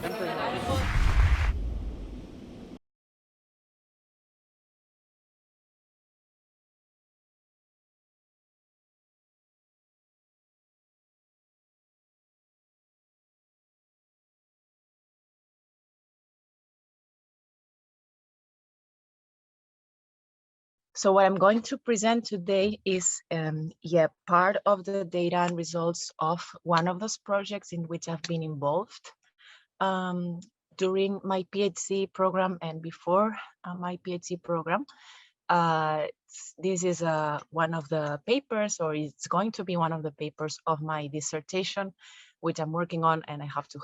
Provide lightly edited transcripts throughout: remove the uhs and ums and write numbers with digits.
So what I'm going to present today is part of the data and results of one of those projects in which I've been involved during my PhD program and before my PhD program. This is one of the papers, or it's going to be one of the papers of my dissertation, which I'm working on, and I have to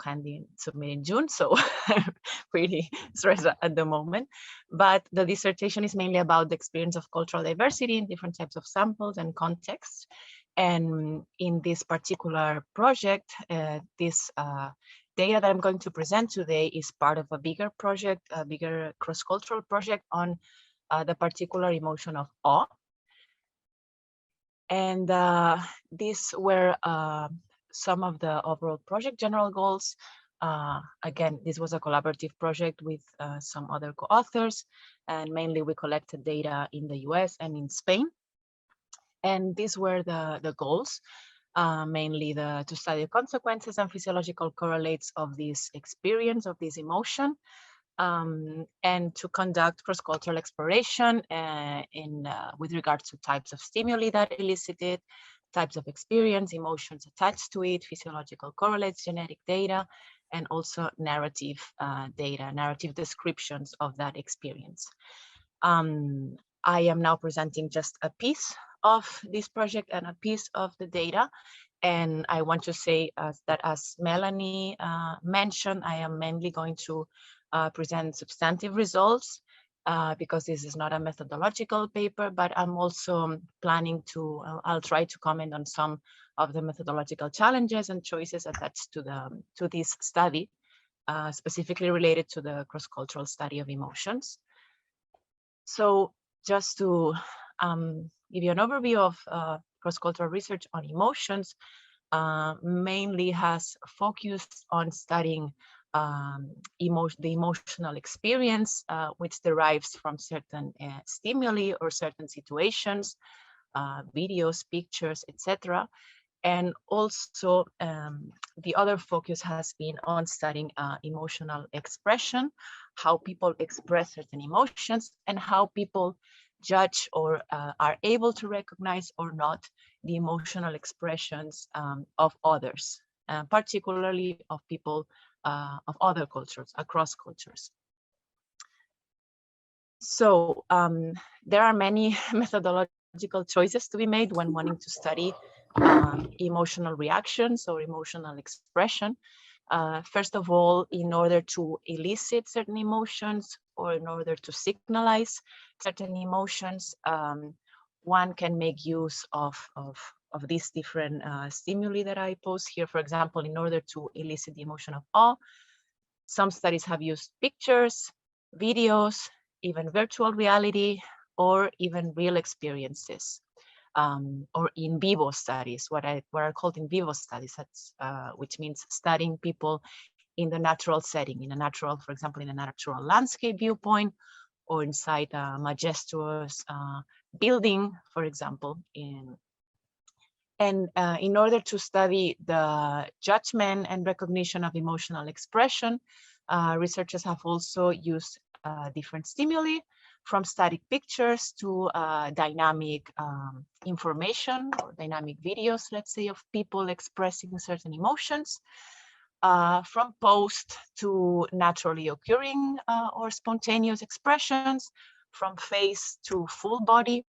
submit in June, so I'm pretty stressed at the moment. But the dissertation is mainly about the experience of cultural diversity in different types of samples and contexts. And in this particular project, this data that I'm going to present today is part of a bigger project, a bigger cross-cultural project on the particular emotion of awe. And these were some of the overall project general goals. Again, this was a collaborative project with some other co-authors, and mainly we collected data in the US and in Spain. And these were the goals, mainly to study the consequences and physiological correlates of this experience, of this emotion, and to conduct cross-cultural exploration with regards to types of stimuli that elicited, types of experience, emotions attached to it, physiological correlates, genetic data, and also narrative data, narrative descriptions of that experience. I am now presenting just a piece of this project and a piece of the data. And I want to say that, as Melanie mentioned, I am mainly going to present substantive results because this is not a methodological paper, but I'm also planning to, I'll try to comment on some of the methodological challenges and choices attached to this study, specifically related to the cross-cultural study of emotions. So just to give you an overview of cross-cultural research on emotions, mainly has focused on studying the emotional experience, which derives from certain stimuli or certain situations, videos, pictures, etc. And also the other focus has been on studying emotional expression, how people express certain emotions, and how people judge or are able to recognize or not the emotional expressions of others, particularly of people of other cultures, across cultures. So there are many methodological choices to be made when wanting to study emotional reactions or emotional expression. First of all, in order to elicit certain emotions or in order to signalize certain emotions, one can make use of these different stimuli that I post here. For example, in order to elicit the emotion of awe, some studies have used pictures, videos, even virtual reality, or even real experiences. Or in vivo studies, what are called in vivo studies, that's, which means studying people in the natural setting, in a natural, for example, in a natural landscape viewpoint, or inside a majestuous building, for example. And in order to study the judgment and recognition of emotional expression, researchers have also used different stimuli, from static pictures to dynamic information or dynamic videos, let's say, of people expressing certain emotions, from post to naturally occurring or spontaneous expressions, from face to full body,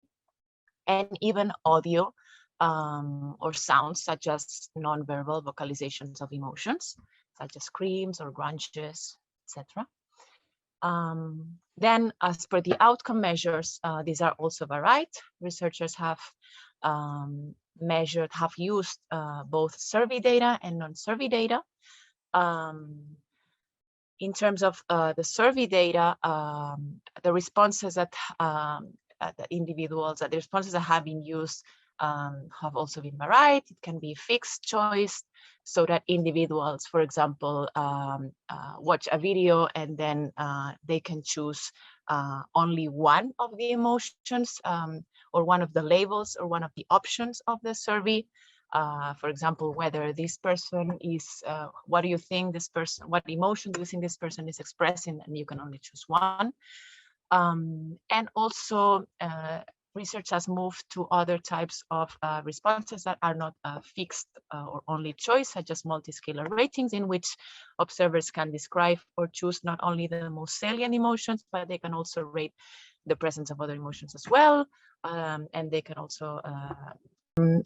and even audio or sounds such as nonverbal vocalizations of emotions, such as screams or grunges, etc. Then, as per the outcome measures, these are also varied. Researchers have used both survey data and non-survey data. In terms of the survey data, the responses that the responses that have been used have also been varied. It can be fixed choice, so that individuals, for example, watch a video and then they can choose only one of the emotions or one of the labels or one of the options of the survey. For example, whether this person is, what do you think this person, what emotion do you think this person is expressing, and you can only choose one. And also research has moved to other types of responses that are not fixed or only choice, such as multiscalar ratings, in which observers can describe or choose not only the most salient emotions, but they can also rate the presence of other emotions as well. And they can also,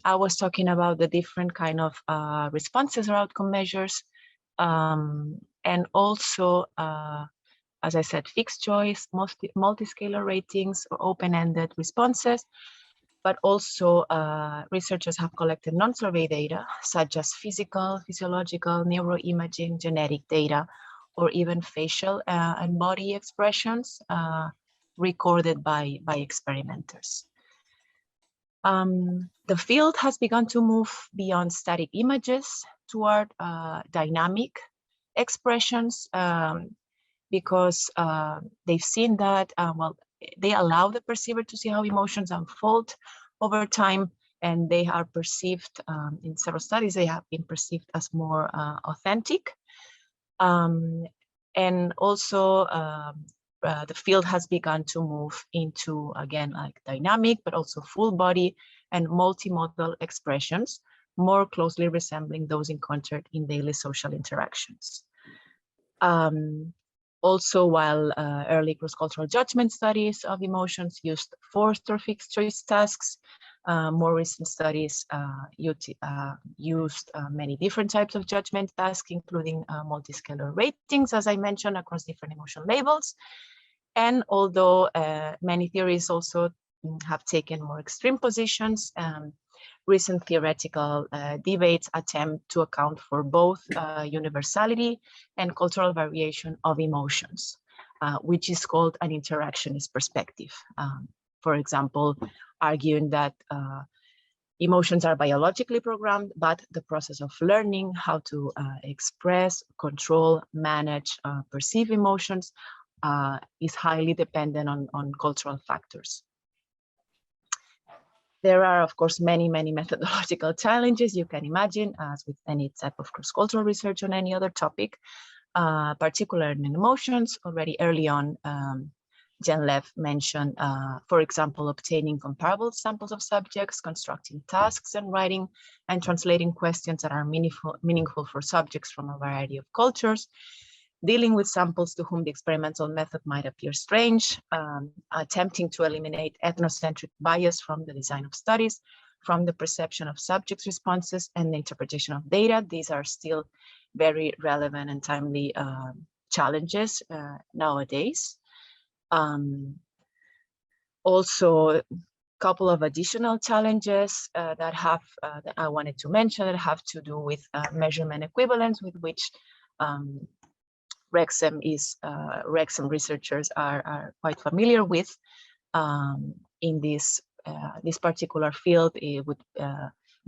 I was talking about the different kind of responses or outcome measures. And also, as I said, fixed choice, multiscalar ratings or open-ended responses, but also researchers have collected non-survey data, such as physical, physiological, neuroimaging, genetic data, or even facial and body expressions recorded by experimenters. The field has begun to move beyond static images toward dynamic expressions, because they've seen that, well, they allow the perceiver to see how emotions unfold over time, and they are perceived, in several studies, they have been perceived as more authentic. And also, the field has begun to move into, again, like dynamic, but also full body and multimodal expressions, more closely resembling those encountered in daily social interactions. Also, while early cross-cultural judgment studies of emotions used forced or fixed choice tasks, more recent studies used many different types of judgment tasks, including multiscalar ratings, as I mentioned, across different emotion labels. And although many theories also have taken more extreme positions, recent theoretical debates attempt to account for both universality and cultural variation of emotions, which is called an interactionist perspective. For example, arguing that emotions are biologically programmed, but the process of learning how to express, control, manage, perceive emotions is highly dependent on cultural factors. There are, of course, many methodological challenges you can imagine, as with any type of cross-cultural research on any other topic, particularly in emotions. Already early on, Jen Lev mentioned, for example, obtaining comparable samples of subjects, constructing tasks and writing and translating questions that are meaningful for subjects from a variety of cultures, dealing with samples to whom the experimental method might appear strange, attempting to eliminate ethnocentric bias from the design of studies, from the perception of subjects' responses and the interpretation of data. These are still very relevant and timely challenges nowadays. Also, a couple of additional challenges that I wanted to mention that have to do with measurement equivalence, with which RECSM researchers are quite familiar with. In this particular field, it would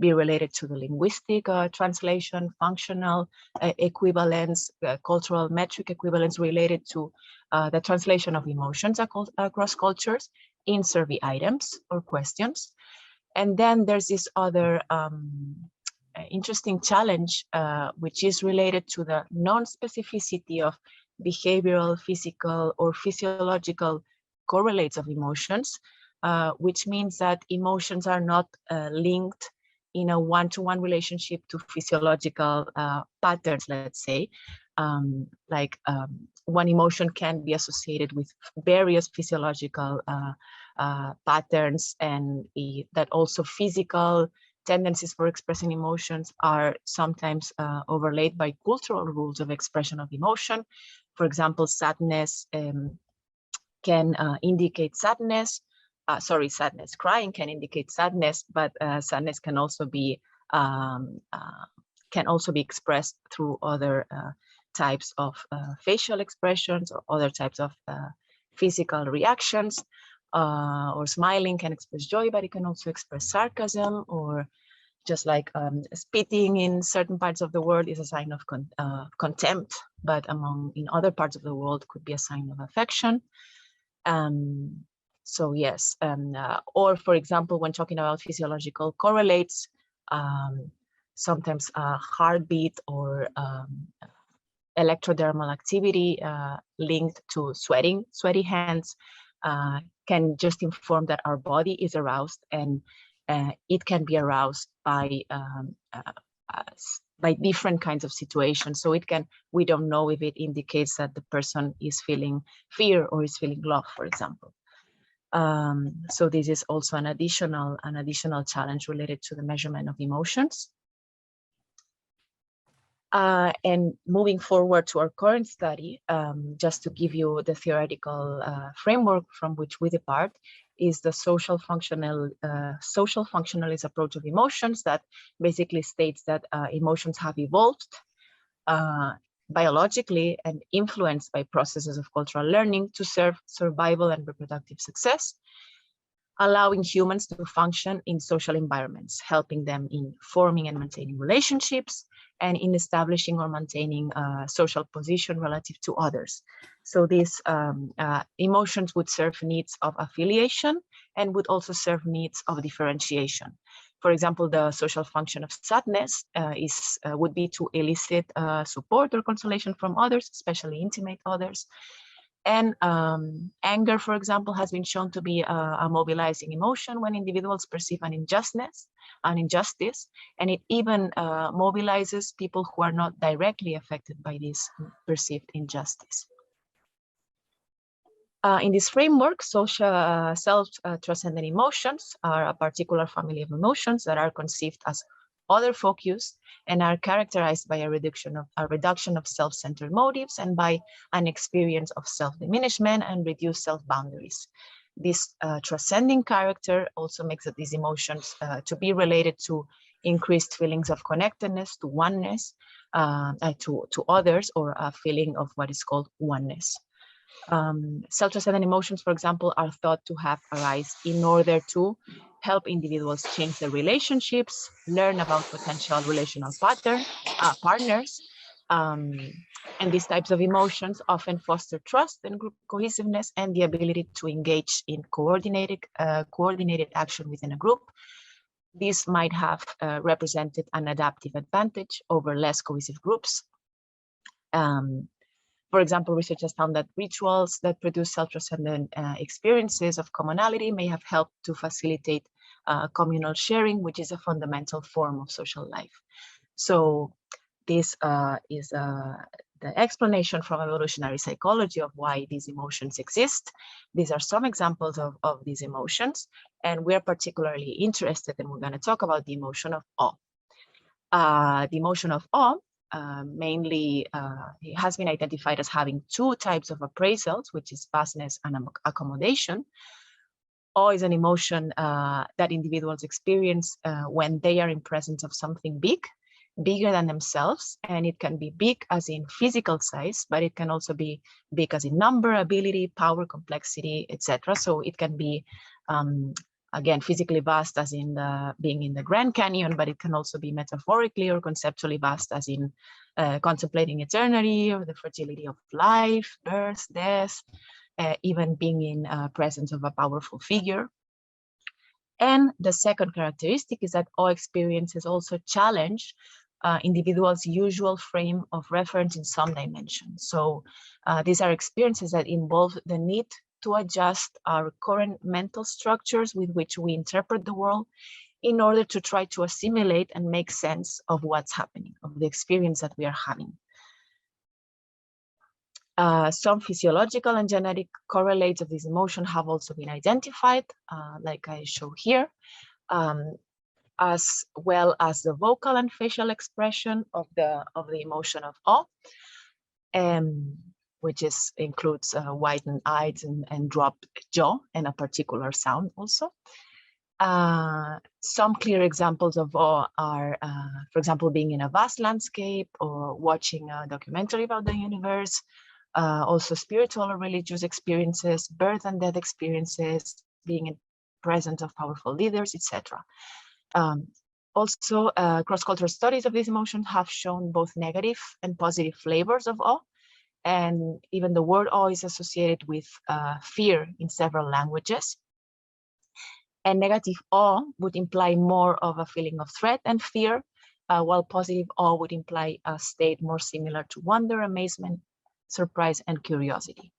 be related to the linguistic translation, functional equivalence, cultural metric equivalence related to the translation of emotions across cultures in survey items or questions. And then there's this other interesting challenge, which is related to the non-specificity of behavioral, physical, or physiological correlates of emotions, which means that emotions are not linked in a one-to-one relationship to physiological patterns, let's say. One emotion can be associated with various physiological patterns, and that also physical tendencies for expressing emotions are sometimes overlaid by cultural rules of expression of emotion. For example, sadness can indicate sadness. Sadness. Crying can indicate sadness, but sadness can also be expressed through other types of facial expressions or other types of physical reactions. or smiling can express joy, but it can also express sarcasm, or just like spitting in certain parts of the world is a sign of contempt, but in other parts of the world could be a sign of affection. So yes, or for example, when talking about physiological correlates, sometimes heartbeat or electrodermal activity linked to sweaty hands can just inform that our body is aroused, and it can be aroused by different kinds of situations. So we don't know if it indicates that the person is feeling fear or is feeling love, for example. So this is also an additional challenge related to the measurement of emotions. And moving forward to our current study, just to give you the theoretical framework from which we depart, is the social functionalist approach of emotions, that basically states that emotions have evolved biologically and influenced by processes of cultural learning to serve survival and reproductive success, allowing humans to function in social environments, helping them in forming and maintaining relationships, and in establishing or maintaining a social position relative to others. So these emotions would serve needs of affiliation and would also serve needs of differentiation. For example, the social function of sadness would be to elicit support or consolation from others, especially intimate others. And anger, for example, has been shown to be a mobilizing emotion when individuals perceive an injustice, and it even mobilizes people who are not directly affected by this perceived injustice. In this framework, social self-transcendent emotions are a particular family of emotions that are conceived as other-focused and are characterized by a reduction of self-centered motives and by an experience of self-diminishment and reduced self-boundaries. This transcending character also makes these emotions to be related to increased feelings of connectedness, to oneness, to others, or a feeling of what is called oneness. Self-transcendent emotions, for example, are thought to have arisen in order to help individuals change their relationships, learn about potential relational partners, and these types of emotions often foster trust and group cohesiveness and the ability to engage in coordinated action within a group. This might have represented an adaptive advantage over less cohesive groups. For example, research has found that rituals that produce self-transcendent experiences of commonality may have helped to facilitate communal sharing, which is a fundamental form of social life. So this is the explanation from evolutionary psychology of why these emotions exist. These are some examples of these emotions, and we're particularly interested, and we're going to talk about the emotion of awe. The emotion of awe mainly it has been identified as having two types of appraisals, which is vastness and accommodation. Awe is an emotion that individuals experience when they are in presence of something bigger than themselves, and it can be big as in physical size, but it can also be big as in number, ability, power, complexity, etc. So it can be again, physically vast as in being in the Grand Canyon, but it can also be metaphorically or conceptually vast as in contemplating eternity or the fragility of life, birth, death, even being in presence of a powerful figure. And the second characteristic is that awe experiences also challenge individuals' usual frame of reference in some dimension. So these are experiences that involve the need to adjust our current mental structures with which we interpret the world in order to try to assimilate and make sense of what's happening, of the experience that we are having. Some physiological and genetic correlates of this emotion have also been identified, like I show here, as well as the vocal and facial expression of the emotion of awe. Which includes widened eyes and dropped jaw and a particular sound also. Some clear examples of awe are, for example, being in a vast landscape or watching a documentary about the universe, also spiritual or religious experiences, birth and death experiences, being in presence of powerful leaders, etc. Also, cross-cultural studies of these emotions have shown both negative and positive flavors of awe, and even the word awe is associated with fear in several languages. And negative awe would imply more of a feeling of threat and fear, while positive awe would imply a state more similar to wonder, amazement, surprise, and curiosity.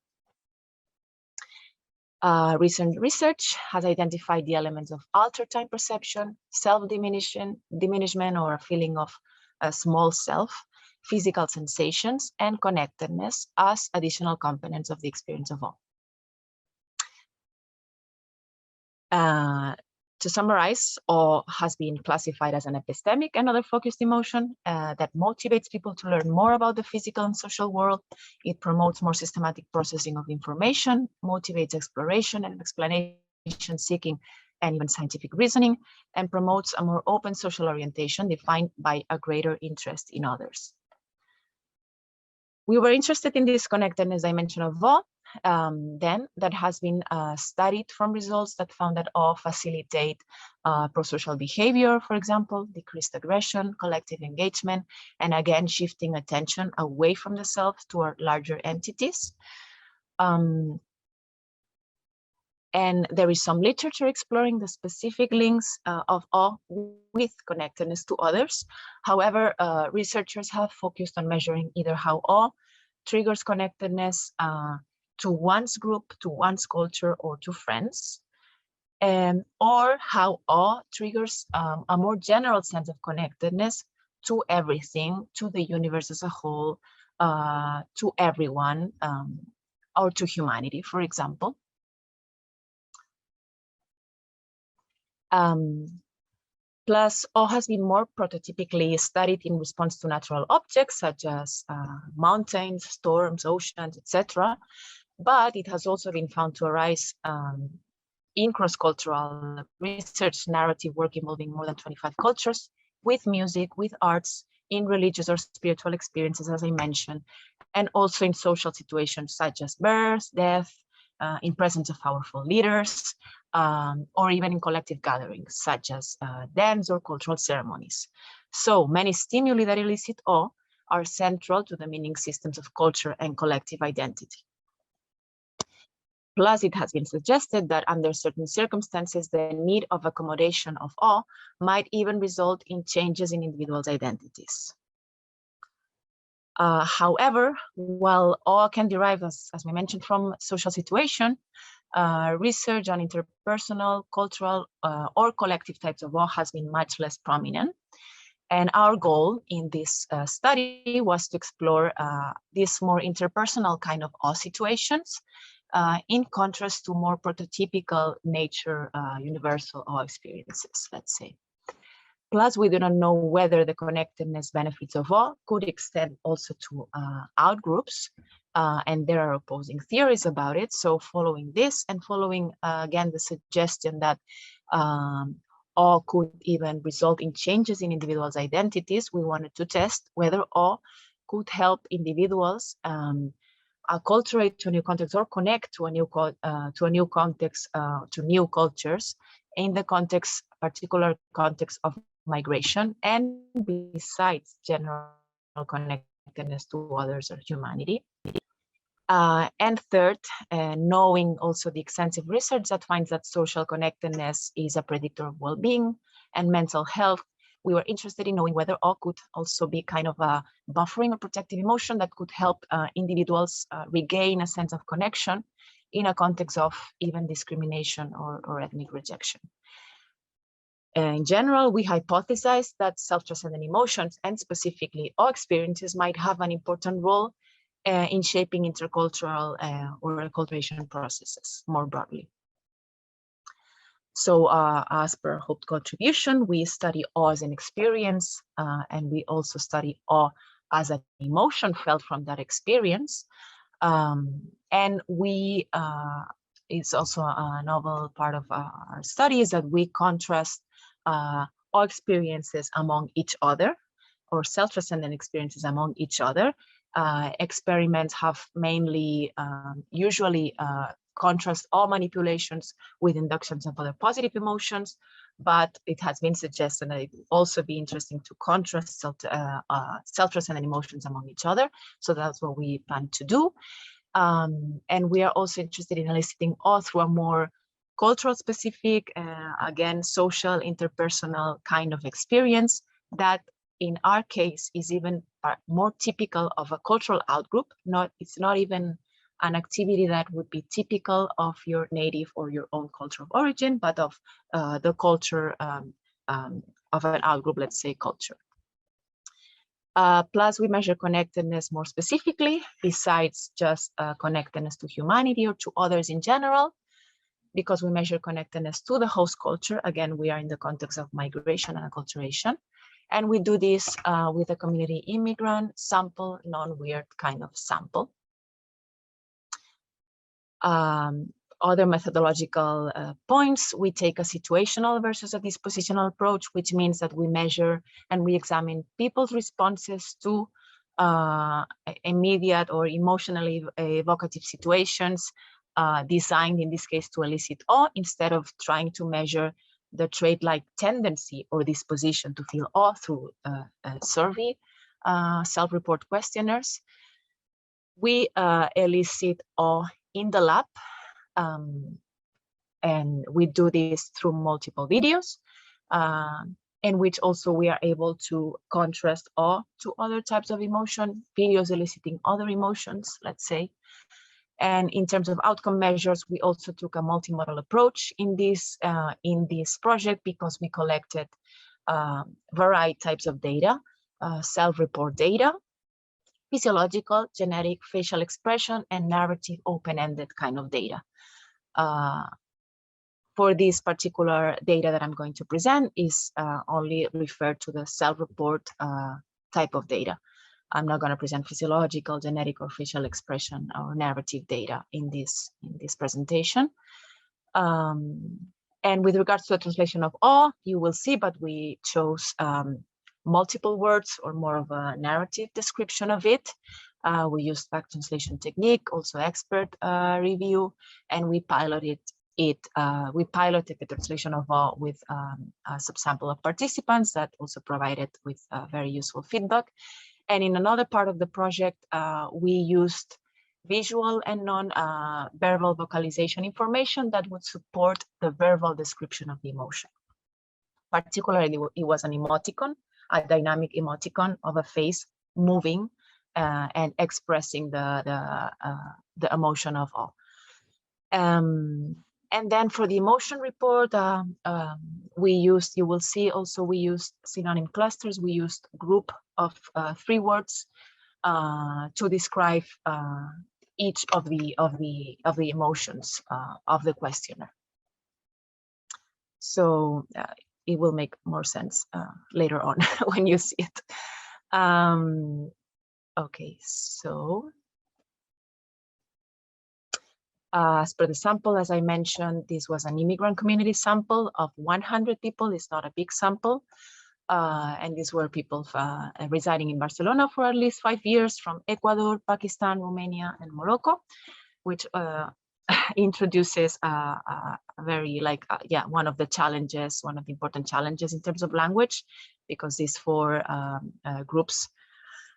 Recent research has identified the elements of altered time perception, self-diminishment or a feeling of a small self, physical sensations, and connectedness as additional components of the experience of awe. To summarize, awe has been classified as an epistemic and other focused emotion that motivates people to learn more about the physical and social world. It promotes more systematic processing of information, motivates exploration and explanation seeking, and even scientific reasoning, and promotes a more open social orientation defined by a greater interest in others. We were interested in this connectedness dimension of awe, then that has been studied from results that found that awe facilitate pro-social behavior, for example, decreased aggression, collective engagement, and again, shifting attention away from the self toward larger entities. And there is some literature exploring the specific links of awe with connectedness to others. However, researchers have focused on measuring either how awe triggers connectedness to one's group, to one's culture, or to friends, or how awe triggers a more general sense of connectedness to everything, to the universe as a whole, to everyone, or to humanity, for example. Plus, awe has been more prototypically studied in response to natural objects such as mountains, storms, oceans, etc. But it has also been found to arise in cross-cultural research narrative work involving more than 25 cultures, with music, with arts, in religious or spiritual experiences, as I mentioned, and also in social situations such as birth, death, in presence of powerful leaders, or even in collective gatherings, such as dance or cultural ceremonies. So many stimuli that elicit awe are central to the meaning systems of culture and collective identity. Plus, it has been suggested that under certain circumstances, the need of accommodation of awe might even result in changes in individuals' identities. However, while awe can derive, as we mentioned, from social situation, research on interpersonal, cultural, or collective types of awe has been much less prominent. And our goal in this study was to explore these more interpersonal kind of awe situations in contrast to more prototypical nature universal awe experiences, let's say. Plus, we do not know whether the connectedness benefits of awe could extend also to outgroups, and there are opposing theories about it. So following this and following, again, the suggestion that awe could even result in changes in individuals' identities, we wanted to test whether awe could help individuals acculturate to a new context or connect to a new context, to new cultures in the particular context of migration, and besides general connectedness to others or humanity. And third, knowing also the extensive research that finds that social connectedness is a predictor of well-being and mental health, we were interested in knowing whether awe could also be kind of a buffering or protective emotion that could help individuals regain a sense of connection in a context of even discrimination or ethnic rejection. In general, we hypothesized that self-transcendent emotions, and specifically awe experiences, might have an important role in shaping intercultural or acculturation processes more broadly. So as per hoped contribution, we study awe as an experience, and we also study awe as an emotion felt from that experience. And we, it's also a novel part of our study is that we contrast awe experiences among each other, or self-transcendent experiences among each other, Experiments have mainly, usually contrast all manipulations with inductions of other positive emotions, but it has been suggested that it would also be interesting to contrast self-transcendent emotions among each other. So that's what we plan to do. And we are also interested in eliciting awe through a more cultural specific, again, social, interpersonal kind of experience that in our case is even more typical of a cultural outgroup. It's not even an activity that would be typical of your native or your own culture of origin, but of the culture of an outgroup, let's say culture. Plus, we measure connectedness more specifically, besides just connectedness to humanity or to others in general, because we measure connectedness to the host culture. Again, we are in the context of migration and acculturation. And we do this with a community immigrant sample, non-weird kind of sample. Other methodological points, we take a situational versus a dispositional approach, which means that we measure and we examine people's responses to immediate or emotionally evocative situations, designed in this case to elicit awe, instead of trying to measure the trait-like tendency or disposition to feel awe through survey self-report questionnaires. We elicit awe in the lab, and we do this through multiple videos, in which also we are able to contrast awe to other types of emotion, videos eliciting other emotions, let's say. And in terms of outcome measures, we also took a multimodal approach in this project, because we collected varied types of data, self-report data, physiological, genetic, facial expression, and narrative open-ended kind of data. For this particular data that I'm going to present is only referred to the self-report type of data. I'm not going to present physiological, genetic, or facial expression or narrative data in this presentation. And with regards to the translation of awe, you will see, but we chose multiple words or more of a narrative description of it. We used back translation technique, also expert review, and we piloted the translation of awe with a subsample of participants that also provided with very useful feedback. And in another part of the project, we used visual and non-verbal vocalization information that would support the verbal description of the emotion. Particularly, it was an emoticon, a dynamic emoticon of a face moving and expressing the emotion of awe. And then for the emotion report, we used, you will see also, we used synonym clusters. We used group of 3 words to describe each of the emotions of the questionnaire. So it will make more sense later on when you see it. Okay, so as per the sample, as I mentioned, this was an immigrant community sample of 100 people. It's not a big sample. And these were people residing in Barcelona for at least 5 years from Ecuador, Pakistan, Romania, and Morocco, which introduces very one of the challenges, one of the important challenges in terms of language, because these 4 groups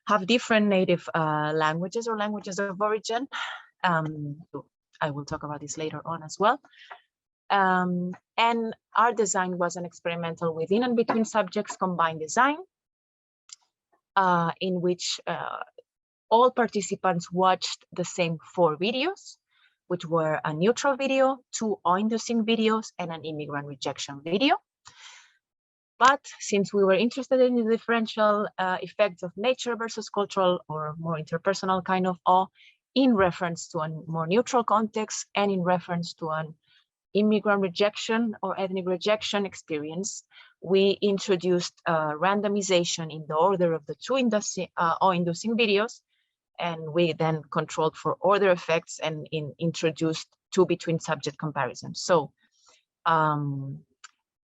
have different native languages or languages of origin. I will talk about this later on as well. And our design was an experimental within and between subjects combined design, in which all participants watched the same 4 videos, which were a neutral video, 2 awe-inducing videos, and an immigrant rejection video. But since we were interested in the differential effects of nature versus cultural or more interpersonal kind of awe, in reference to a more neutral context and in reference to an immigrant rejection or ethnic rejection experience, we introduced randomization in the order of the 2 awe-inducing videos, and we then controlled for order effects and introduced 2 between subject comparisons. So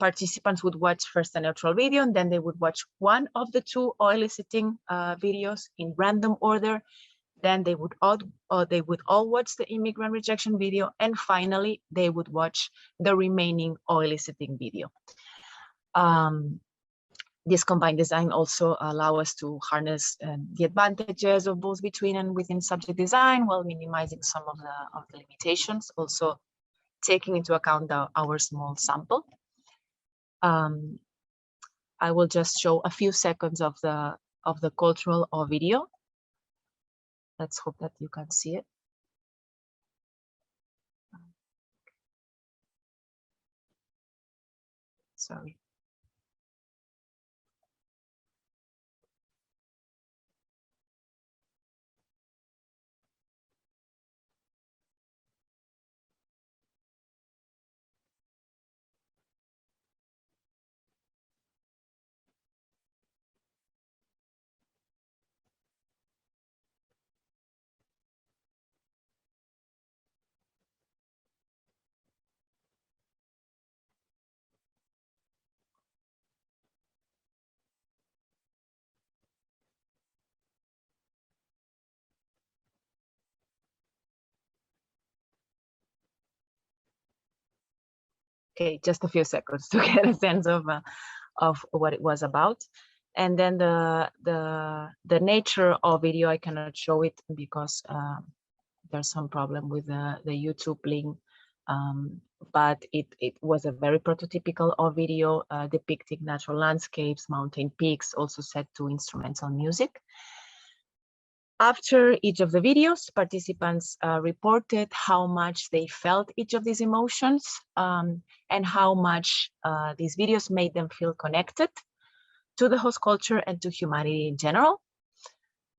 participants would watch first a neutral video, and then they would watch one of the two eliciting videos in random order. Then they would all watch the immigrant rejection video, and finally they would watch the remaining eliciting video. This combined design also allows us to harness the advantages of both between and within subject design while minimizing some of the limitations, also taking into account our small sample. I will just show a few seconds of the cultural video. Let's hope that you can see it. Sorry. Okay, just a few seconds to get a sense of what it was about. And then the nature of video, I cannot show it because there's some problem with the YouTube link. But it was a very prototypical video depicting natural landscapes, mountain peaks, also set to instrumental music. After each of the videos, participants reported how much they felt each of these emotions and how much these videos made them feel connected to the host culture and to humanity in general.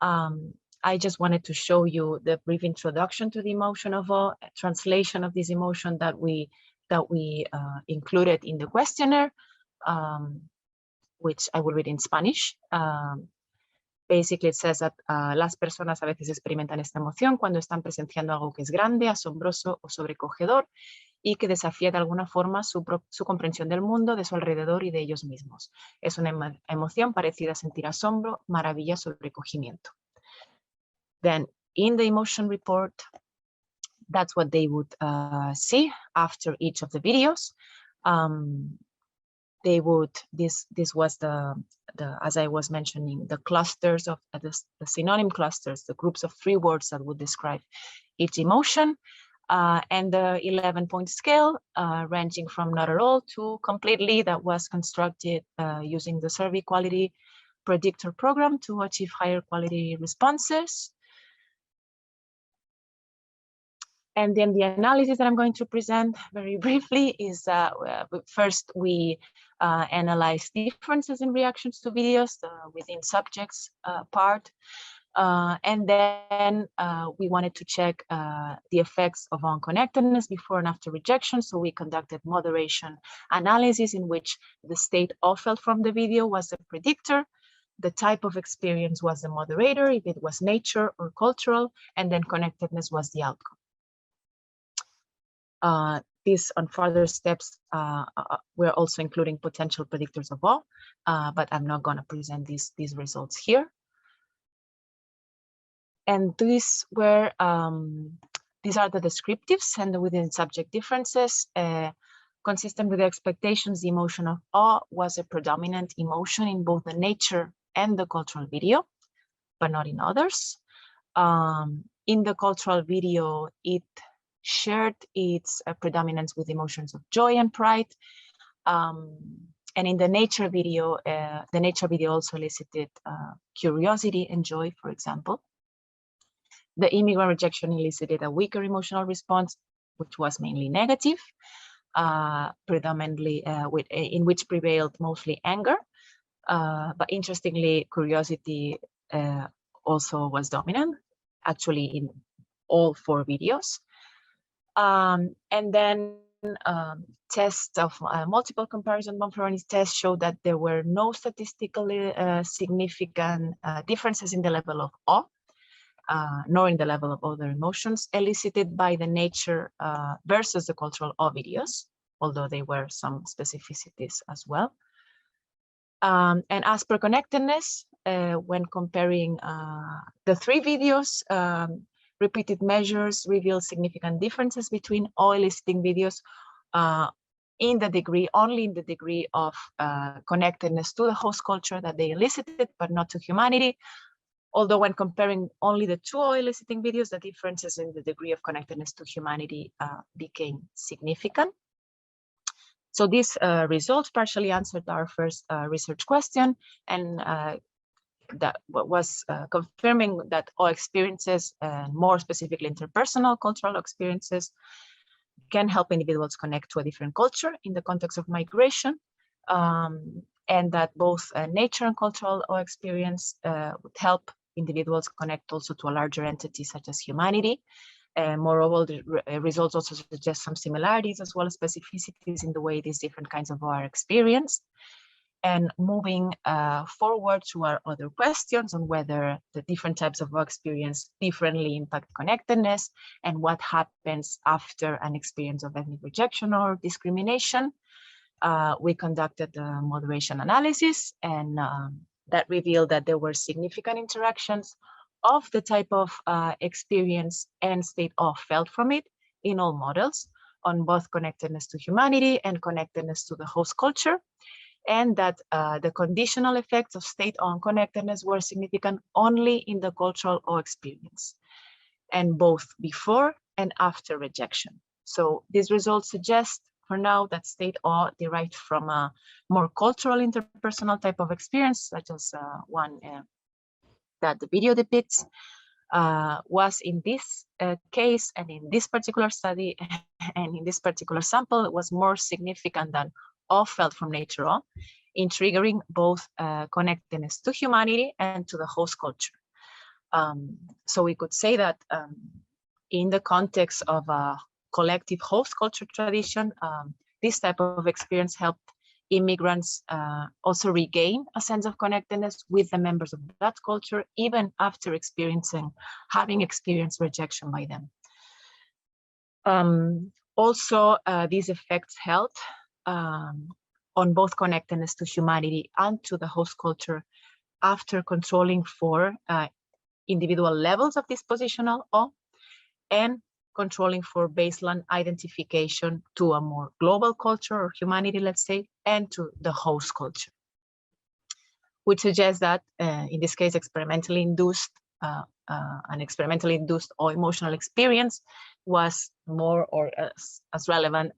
I just wanted to show you the brief introduction to the emotion of awe, translation of this emotion that we included in the questionnaire, which I will read in Spanish. Basically, it says that las personas a veces experimentan esta emoción cuando están presenciando algo que es grande, asombroso o sobrecogedor y que desafía de alguna forma su comprensión del mundo, de su alrededor y de ellos mismos. Es una emoción parecida a sentir asombro, maravilla, sobrecogimiento. Then, in the emotion report, that's what they would see after each of the videos. They would, this was the as I was mentioning, the clusters of the synonym clusters, the groups of 3 words that would describe each emotion, and the 11-point scale ranging from not at all to completely, that was constructed using the survey quality predictor program to achieve higher quality responses. And then the analysis that I'm going to present very briefly is first we analyze differences in reactions to videos within subjects part. And then we wanted to check the effects of unconnectedness before and after rejection. So we conducted moderation analysis in which the state of felt from the video was the predictor. The type of experience was the moderator, if it was nature or cultural, and then connectedness was the outcome. This on further steps, we're also including potential predictors of awe, but I'm not going to present these results here. And these are the descriptives and within subject differences. Consistent with the expectations, the emotion of awe was a predominant emotion in both the nature and the cultural video, but not in others. In the cultural video, it shared its predominance with emotions of joy and pride. And in the nature video also elicited curiosity and joy, for example. The immigrant rejection elicited a weaker emotional response, which was mainly negative, predominantly in which prevailed mostly anger. But interestingly, curiosity also was dominant, actually in all 4 videos. And then tests of multiple comparison Bonferroni's tests showed that there were no statistically significant differences in the level of awe, nor in the level of other emotions elicited by the nature versus the cultural awe videos, although there were some specificities as well. And as per connectedness, when comparing the three videos, repeated measures reveal significant differences between all eliciting videos only in the degree of connectedness to the host culture that they elicited, but not to humanity. Although when comparing only the two eliciting videos, the differences in the degree of connectedness to humanity became significant. So these results partially answered our first research question, and that was confirming that all experiences, and more specifically interpersonal cultural experiences, can help individuals connect to a different culture in the context of migration, and that both nature and cultural experience would help individuals connect also to a larger entity such as humanity. Moreover, the results also suggest some similarities as well as specificities in the way these different kinds of are experienced. And moving forward to our other questions on whether the different types of experience differently impact connectedness and what happens after an experience of ethnic rejection or discrimination, we conducted a moderation analysis, and that revealed that there were significant interactions of the type of experience and state of felt from it in all models on both connectedness to humanity and connectedness to the host culture, and that the conditional effects of state on connectedness were significant only in the cultural experience, and both before and after rejection. So these results suggest for now that state awe derived from a more cultural interpersonal type of experience, such as one that the video depicts, was in this case and in this particular study and in this particular sample, it was more significant than awe felt from nature awe in triggering both connectedness to humanity and to the host culture. So we could say that in the context of a collective host culture tradition, this type of experience helped immigrants also regain a sense of connectedness with the members of that culture, even after having experienced rejection by them. Also, these effects helped on both connectedness to humanity and to the host culture after controlling for individual levels of dispositional awe and controlling for baseline identification to a more global culture or humanity, let's say, and to the host culture, which suggests that in this case, an experimentally induced or emotional experience was more or as relevant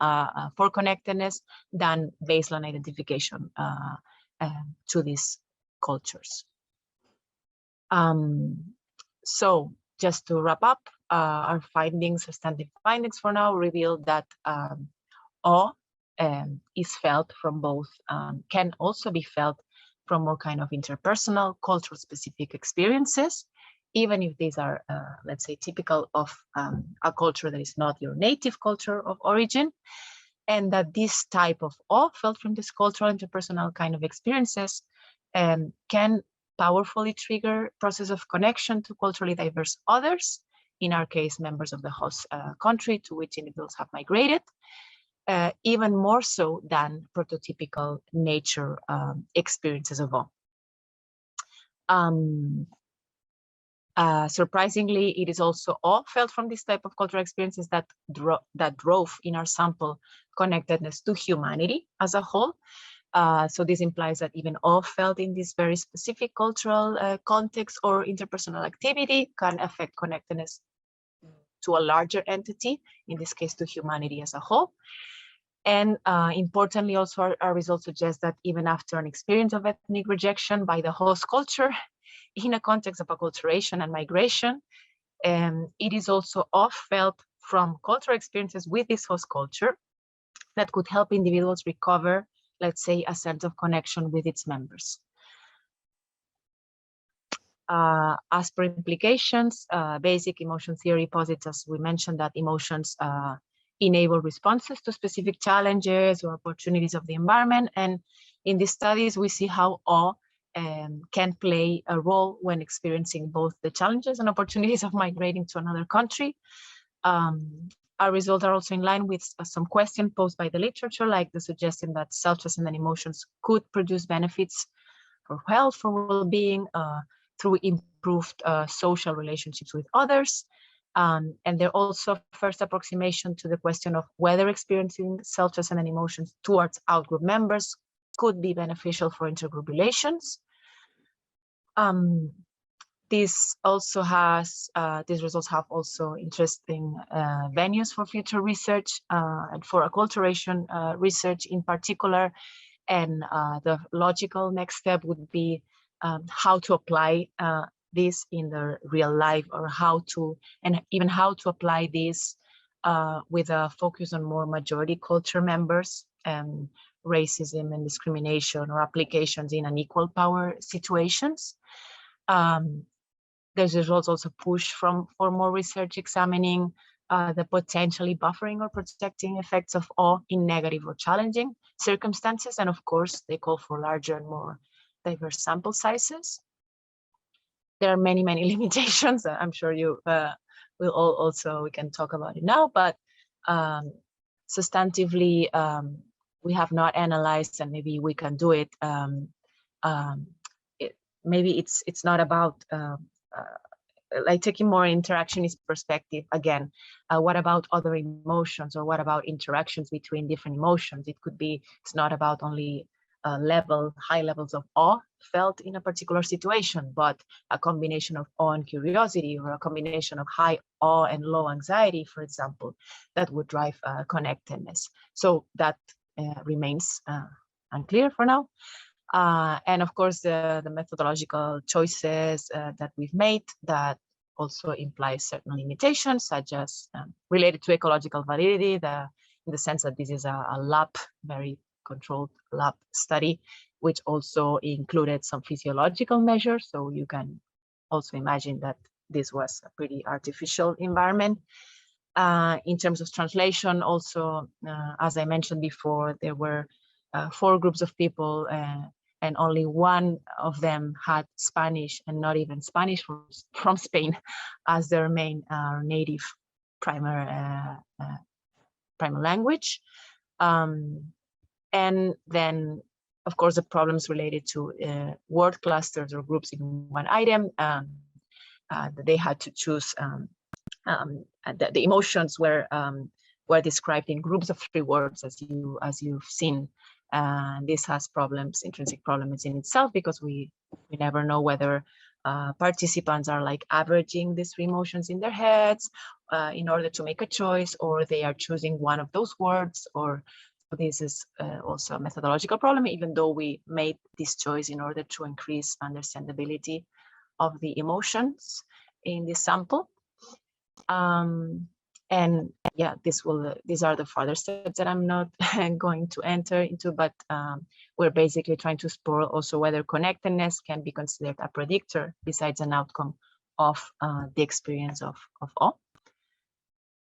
for connectedness than baseline identification to these cultures. So just to wrap up, our substantive findings for now reveal that awe is felt from both, can also be felt from more kind of interpersonal, cultural specific experiences, even if these are, let's say, typical of a culture that is not your native culture of origin, and that this type of awe felt from this cultural interpersonal kind of experiences can powerfully trigger process of connection to culturally diverse others, in our case, members of the host country to which individuals have migrated, even more so than prototypical nature experiences of awe. Surprisingly, it is also awe felt from this type of cultural experiences that drove in our sample connectedness to humanity as a whole. So this implies that even awe felt in this very specific cultural context or interpersonal activity can affect connectedness to a larger entity, in this case to humanity as a whole. And importantly, also our results suggest that even after an experience of ethnic rejection by the host culture, in a context of acculturation and migration, it is also awe felt from cultural experiences with this host culture that could help individuals recover, let's say, a sense of connection with its members. As per implications, basic emotion theory posits, as we mentioned, that emotions enable responses to specific challenges or opportunities of the environment. And in these studies, we see how awe can play a role when experiencing both the challenges and opportunities of migrating to another country. Our results are also in line with some questions posed by the literature, like the suggestion that self-trust and emotions could produce benefits for health, for well-being, through improved social relationships with others. And they're also first approximation to the question of whether experiencing self-trust and emotions towards outgroup members could be beneficial for intergroup relations. This also has, these results have also interesting venues for future research and for acculturation research in particular. And the logical next step would be how to apply this in the real life, or how to apply this with a focus on more majority culture members, and racism and discrimination or applications in unequal power situations. There's results also push for more research examining the potentially buffering or protecting effects of awe in negative or challenging circumstances. And of course, they call for larger and more diverse sample sizes. There are many, many limitations. I'm sure you will all also, we can talk about it now, but substantively, we have not analyzed, and maybe we can do it. Maybe it's not about like taking more interactionist perspective again. What about other emotions, or what about interactions between different emotions? It could be, it's not about only high levels of awe felt in a particular situation, but a combination of awe and curiosity, or a combination of high awe and low anxiety, for example, that would drive connectedness. So that remains unclear for now. And of course, the methodological choices that we've made that also imply certain limitations, such as related to ecological validity, in the sense that this is a lab, very controlled lab study, which also included some physiological measures. So you can also imagine that this was a pretty artificial environment. In terms of translation, also, as I mentioned before, there were 4 groups of people, and only one of them had Spanish, and not even Spanish from Spain, as their main native primer language. And then, of course, the problems related to word clusters or groups in one item, they had to choose. The emotions were described in groups of 3 words, as you've seen. This has problems, intrinsic problems in itself, because we never know whether participants are like averaging these 3 emotions in their heads in order to make a choice, or they are choosing one of those words. Or this is also a methodological problem, even though we made this choice in order to increase understandability of the emotions in this sample. And yeah, these are the further steps that I'm not going to enter into, but we're basically trying to explore also whether connectedness can be considered a predictor besides an outcome of the experience of awe.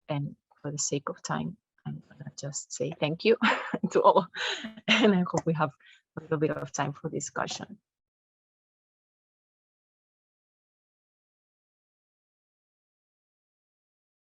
And for the sake of time, I'm gonna just say thank you to all, and I hope we have a little bit of time for discussion.